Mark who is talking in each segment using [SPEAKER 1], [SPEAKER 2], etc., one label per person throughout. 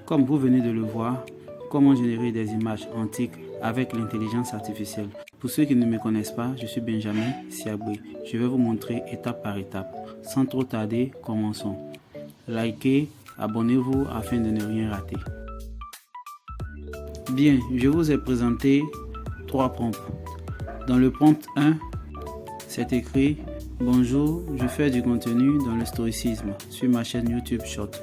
[SPEAKER 1] Comme vous venez de le voir, comment générer des images antiques avec l'intelligence artificielle. Pour ceux qui ne me connaissent pas, je suis Benjamin Siaboué. Je vais vous montrer étape par étape. Sans trop tarder, commençons. Likez, abonnez-vous afin de ne rien rater. Bien, je vous ai présenté 3 prompts. Dans le prompt 1, c'est écrit « Bonjour, je fais du contenu dans le stoïcisme sur ma chaîne YouTube Short ».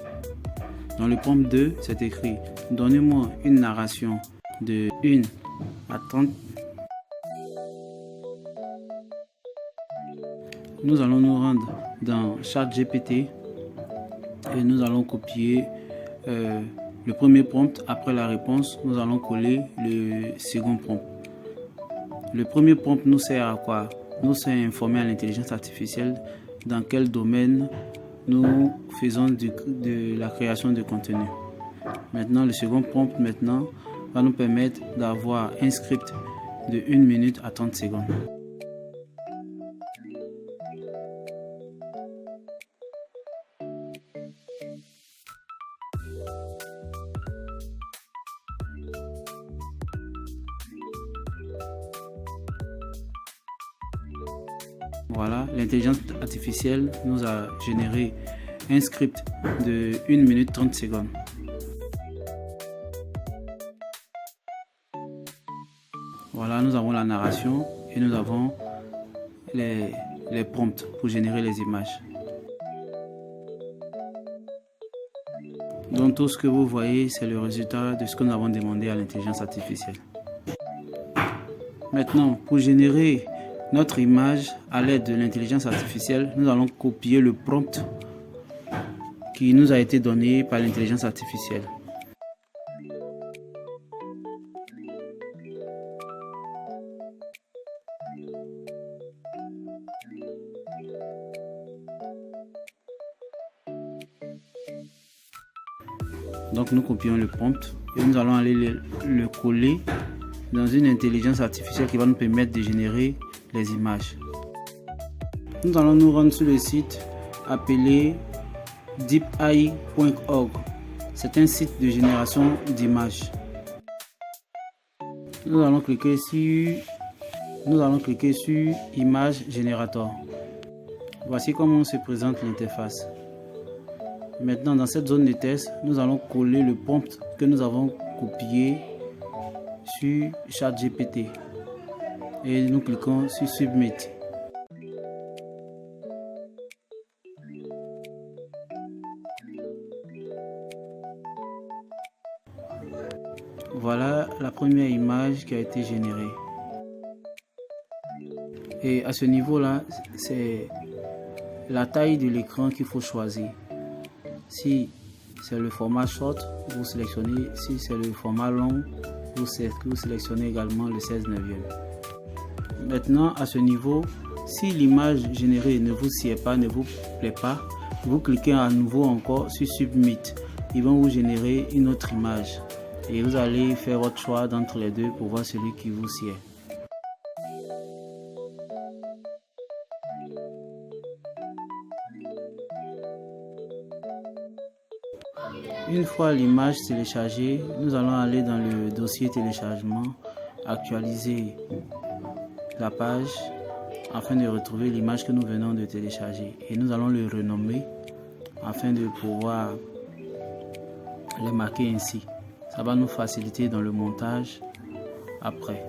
[SPEAKER 1] Dans le prompt 2, c'est écrit « Donnez-moi une narration de 1 à 30 ». Nous allons nous rendre dans ChatGPT et nous allons copier le premier prompt. Après la réponse, nous allons coller le second prompt. Le premier prompt nous sert à quoi? Nous sert à informer à l'intelligence artificielle dans quel domaine nous faisons de la création de contenu. Maintenant, le second prompt va nous permettre d'avoir un script de 1 minute à 30 secondes. Voilà, l'intelligence artificielle nous a généré un script de 1 minute 30 secondes. Voilà, nous avons la narration et nous avons les prompts pour générer les images. Donc tout ce que vous voyez, c'est le résultat de ce que nous avons demandé à l'intelligence artificielle. Maintenant, pour générer notre image à l'aide de l'intelligence artificielle, nous allons copier le prompt qui nous a été donné par l'intelligence artificielle. Donc nous copions le prompt et nous allons aller le coller dans une intelligence artificielle qui va nous permettre de générer les images. Nous allons nous rendre sur le site appelé deepai.org. C'est un site de génération d'images. Nous allons cliquer sur Image Generator. Voici comment se présente l'interface. Maintenant, dans cette zone de test, nous allons coller le prompt que nous avons copié sur ChatGPT et nous cliquons sur Submit. Voilà la première image qui a été générée. Et à ce niveau-là, c'est la taille de l'écran qu'il faut choisir. Si c'est le format short, vous sélectionnez. Si c'est le format long, vous sélectionnez également le 16/9. Maintenant, à ce niveau, si l'image générée ne vous sied pas, ne vous plaît pas, vous cliquez à nouveau encore sur Submit. Ils vont vous générer une autre image. Et vous allez faire votre choix d'entre les deux pour voir celui qui vous sied. Une fois l'image téléchargée, nous allons aller dans le dossier téléchargement, actualiser la page afin de retrouver l'image que nous venons de télécharger. Et nous allons le renommer afin de pouvoir les marquer ainsi. Ça va nous faciliter dans le montage après.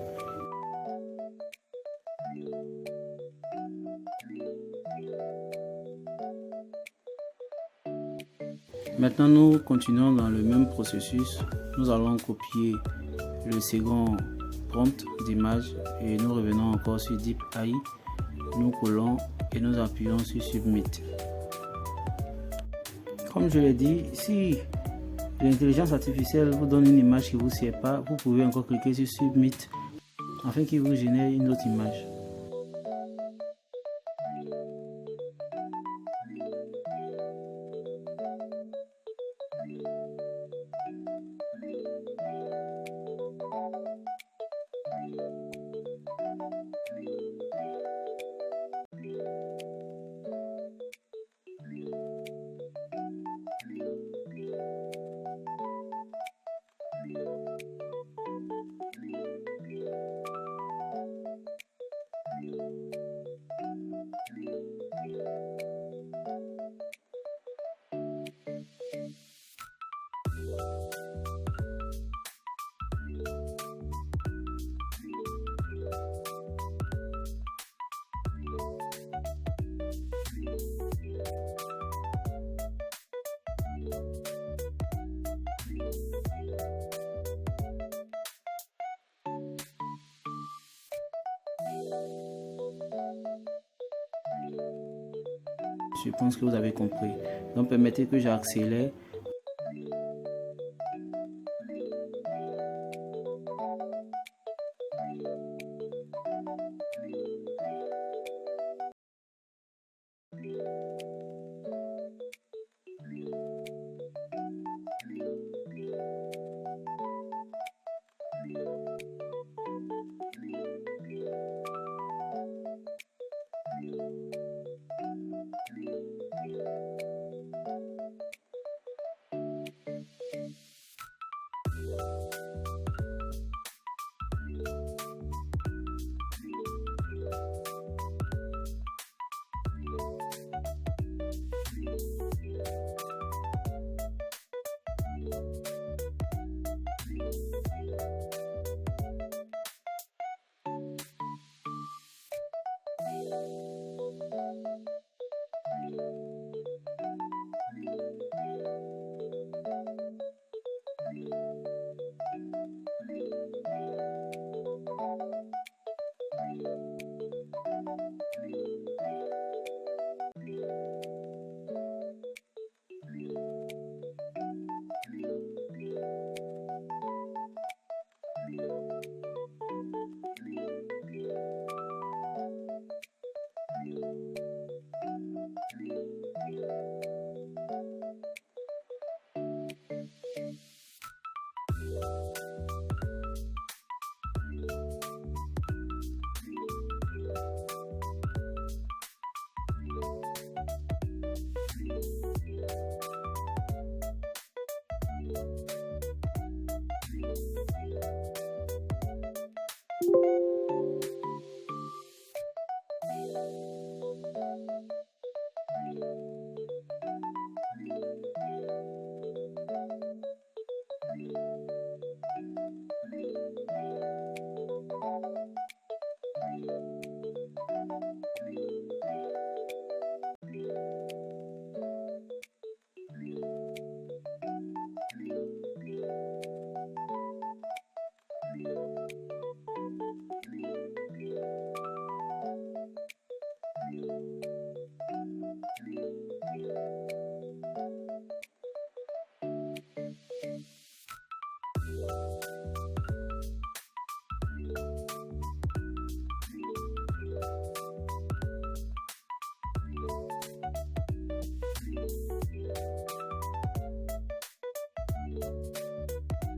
[SPEAKER 1] Maintenant, nous continuons dans le même processus. Nous allons copier le second prompt d'image et nous revenons encore sur DeepAI. Nous collons et nous appuyons sur Submit. Comme je l'ai dit, si l'intelligence artificielle vous donne une image qui ne vous sied pas, vous pouvez encore cliquer sur Submit afin qu'il vous génère une autre image. Je pense que vous avez compris. Donc permettez que j'accélère.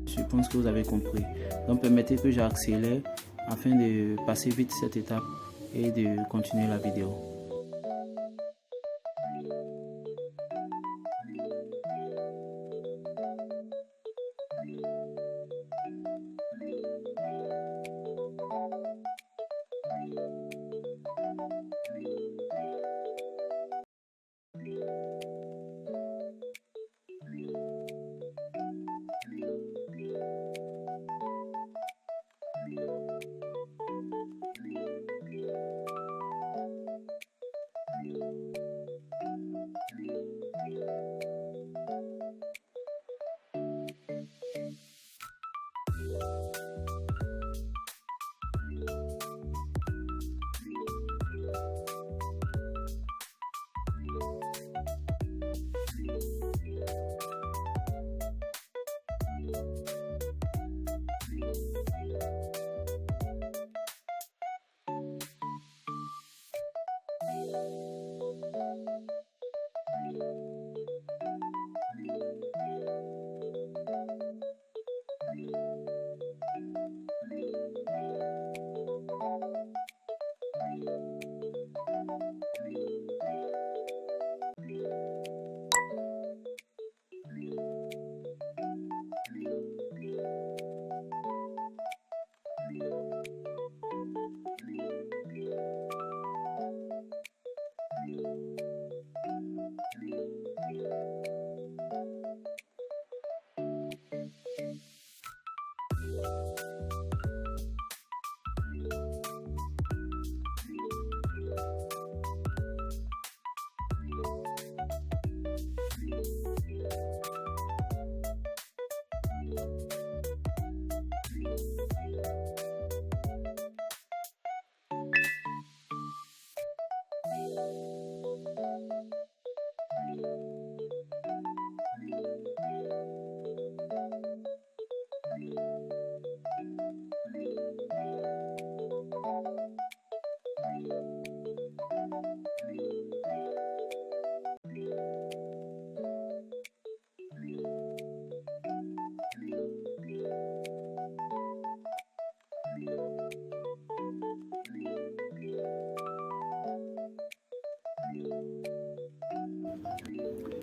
[SPEAKER 1] Je pense que vous avez compris. Donc permettez que j'accélère afin de passer vite cette étape et de continuer la vidéo.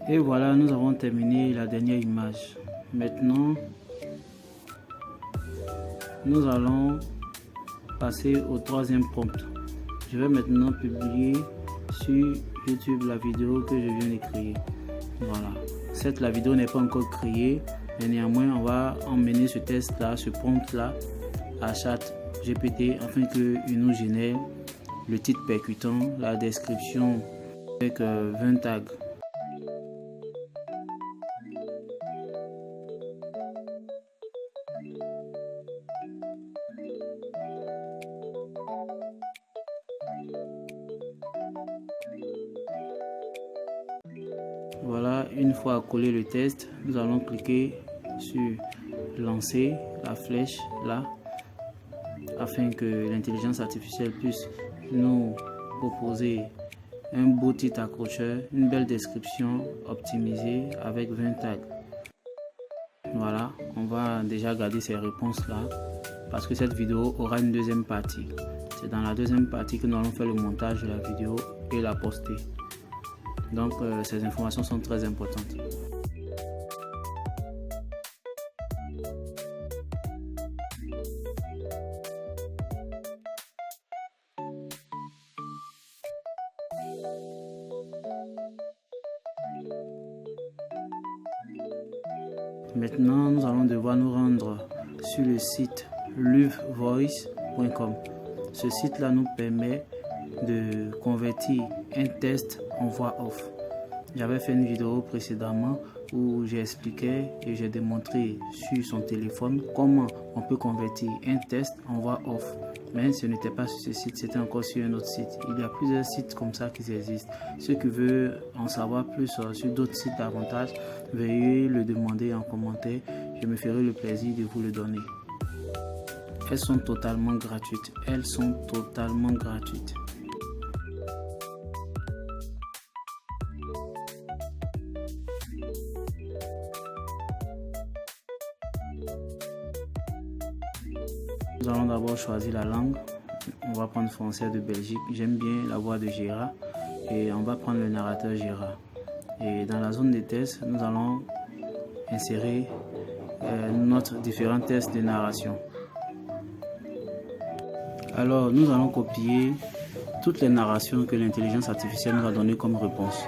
[SPEAKER 1] Et voilà, nous avons terminé la dernière image. Maintenant, nous allons passer au troisième prompt. Je vais maintenant publier sur YouTube la vidéo que je viens de créer. Voilà. Certes, la vidéo n'est pas encore créée, mais néanmoins, on va emmener ce test-là, ce prompt-là à ChatGPT afin qu'il nous génère le titre percutant, la description avec 20 tags. Voilà, une fois collé le test, nous allons cliquer sur lancer la flèche là afin que l'intelligence artificielle puisse nous proposer un beau titre accrocheur, une belle description optimisée avec 20 tags. Voilà, on va déjà garder ces réponses là parce que cette vidéo aura une deuxième partie. C'est dans la deuxième partie que nous allons faire le montage de la vidéo et la poster. Donc ces informations sont très importantes. Maintenant, nous allons devoir nous rendre sur le site luvevoice.com. Ce site-là nous permet de convertir un test en voix off. J'avais fait une vidéo précédemment où j'expliquais et j'ai démontré sur son téléphone comment on peut convertir un test en voix off. Mais ce n'était pas sur ce site, c'était encore sur un autre site. Il y a plusieurs sites comme ça qui existent. Ceux qui veulent en savoir plus sur d'autres sites davantage, veuillez le demander en commentaire. Je me ferai le plaisir de vous le donner. Elles sont totalement gratuites. Elles sont totalement gratuites. Nous allons d'abord choisir la langue. On va prendre français de Belgique. J'aime bien la voix de Gérard. Et on va prendre le narrateur Gérard. Et dans la zone de test, nous allons insérer notre différents tests de narration. Alors, nous allons copier toutes les narrations que l'intelligence artificielle nous a données comme réponse.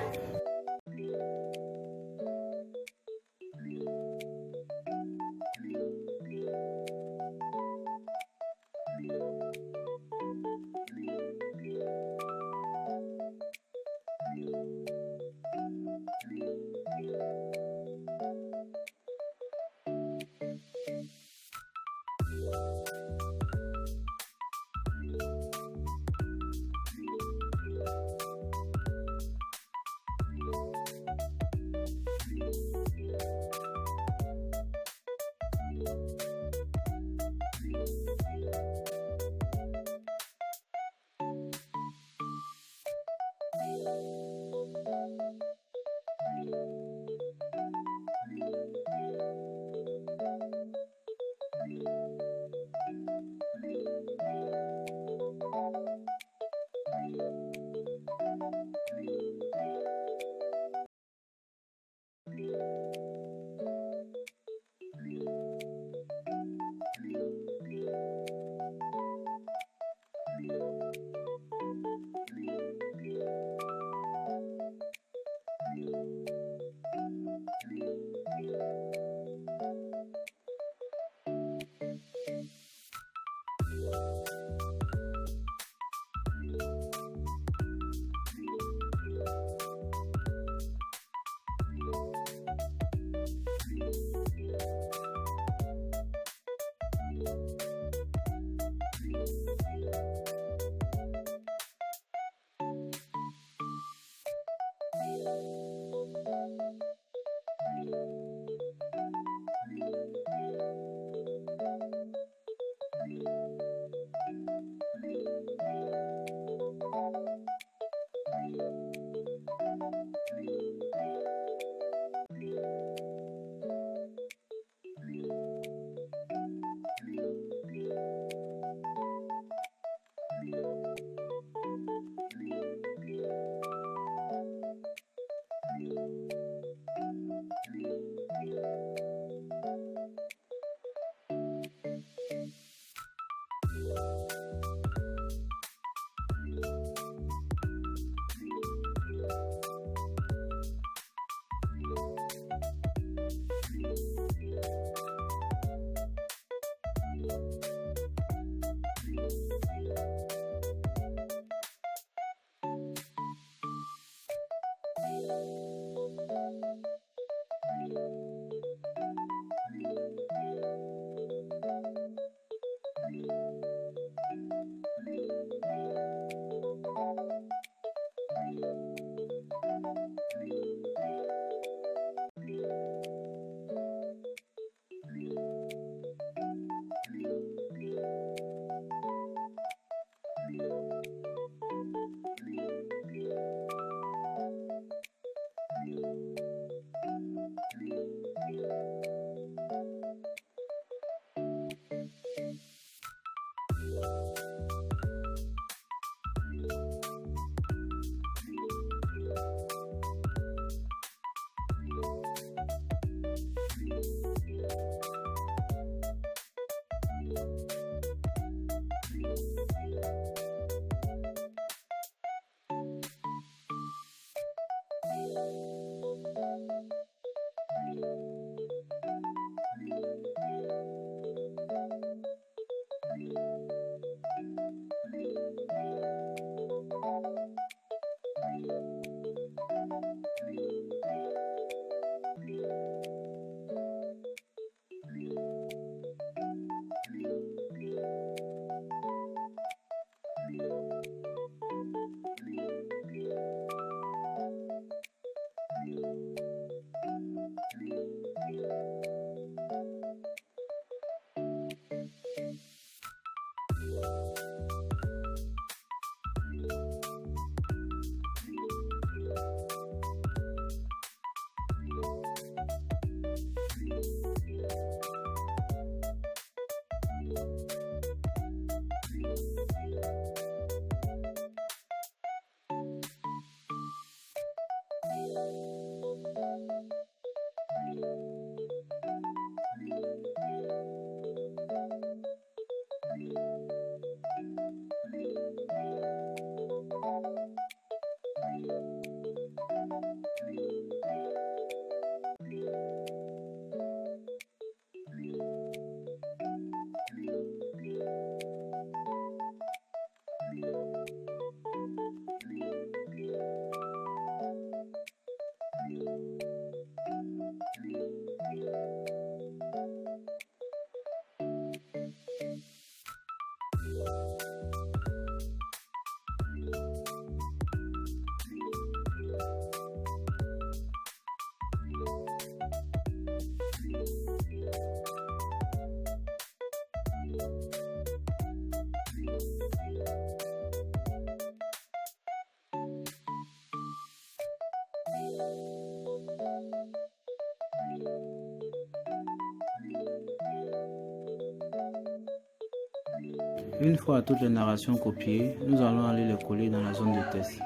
[SPEAKER 1] Une fois toutes les narrations copiées, nous allons aller les coller dans la zone de test.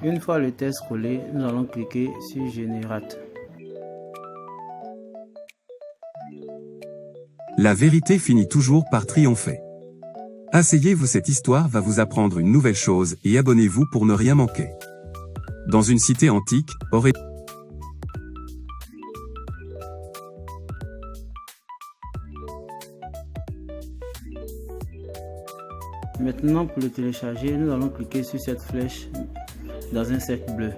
[SPEAKER 1] Une fois le test collé, nous allons cliquer sur Générate.
[SPEAKER 2] La vérité finit toujours par triompher. Asseyez-vous, cette histoire va vous apprendre une nouvelle chose et abonnez-vous pour ne rien manquer. Dans une cité antique, aurait...
[SPEAKER 1] Maintenant, pour le télécharger, nous allons cliquer sur cette flèche dans un cercle bleu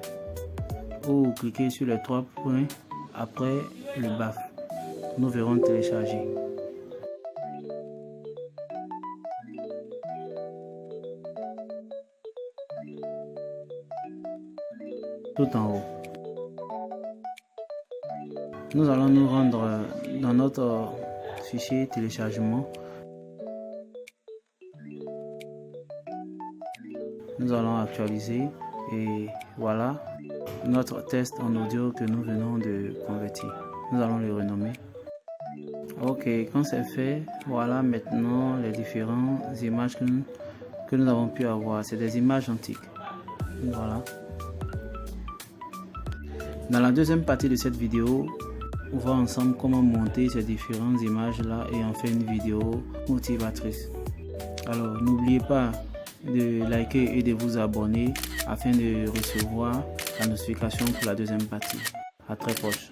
[SPEAKER 1] ou cliquer sur les 3 points après le BAF. Nous verrons télécharger. Tout en haut. Nous allons nous rendre dans notre fichier téléchargement. Nous allons actualiser et voilà notre test en audio que nous venons de convertir. Nous allons le renommer. Ok, quand c'est fait, voilà maintenant les différentes images que nous avons pu avoir. C'est des images antiques. Voilà. Dans la deuxième partie de cette vidéo, on va ensemble comment monter ces différentes images là et en faire une vidéo motivatrice. Alors n'oubliez pas de liker et de vous abonner afin de recevoir la notification pour la deuxième partie. À très proche.